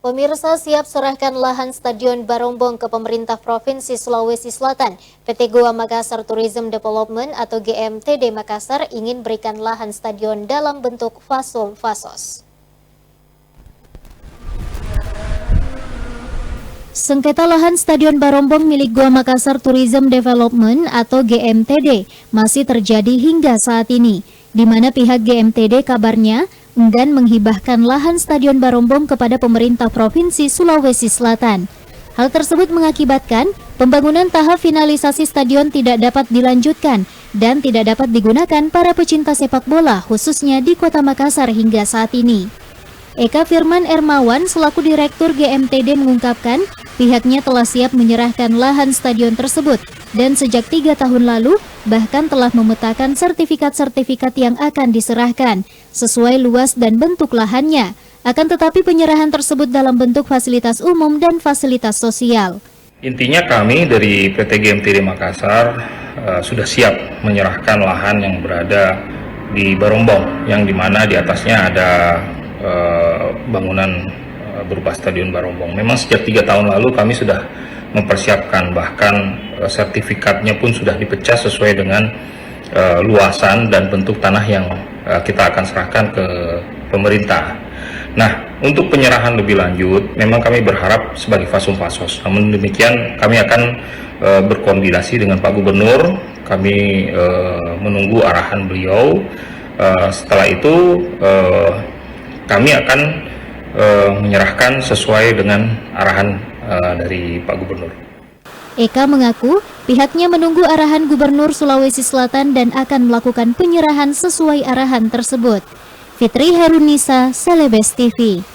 Pemirsa, siap serahkan lahan Stadion Barombong ke pemerintah Provinsi Sulawesi Selatan. PT Goa Makassar Tourism Development atau GMTD Makassar ingin berikan lahan stadion dalam bentuk fasos. Sengketa lahan Stadion Barombong milik Goa Makassar Tourism Development atau GMTD masih terjadi hingga saat ini, di mana pihak GMTD kabarnya enggan menghibahkan lahan Stadion Barombong kepada pemerintah Provinsi Sulawesi Selatan. Hal tersebut mengakibatkan pembangunan tahap finalisasi stadion tidak dapat dilanjutkan dan tidak dapat digunakan para pecinta sepak bola khususnya di Kota Makassar hingga saat ini. Eka Firman Ermawan selaku Direktur GMTD mengungkapkan pihaknya telah siap menyerahkan lahan stadion tersebut dan sejak 3 tahun lalu bahkan telah memetakan sertifikat-sertifikat yang akan diserahkan sesuai luas dan bentuk lahannya. Akan tetapi penyerahan tersebut dalam bentuk fasilitas umum dan fasilitas sosial. Intinya kami dari PT GMTD Makassar sudah siap menyerahkan lahan yang berada di Barombong, yang dimana di atasnya ada bangunan berupa Stadion Barombong. Memang sejak 3 tahun lalu kami sudah mempersiapkan, bahkan sertifikatnya pun sudah dipecah sesuai dengan luasan dan bentuk tanah yang kita akan serahkan ke pemerintah. Nah, untuk penyerahan lebih lanjut, memang kami berharap sebagai fasos. Namun demikian, kami akan berkoordinasi dengan Pak Gubernur. Kami menunggu arahan beliau. Setelah itu, kami akan menyerahkan sesuai dengan arahan dari Pak Gubernur. Eka mengaku pihaknya menunggu arahan Gubernur Sulawesi Selatan dan akan melakukan penyerahan sesuai arahan tersebut. Fitri Herunisa, Celebes TV.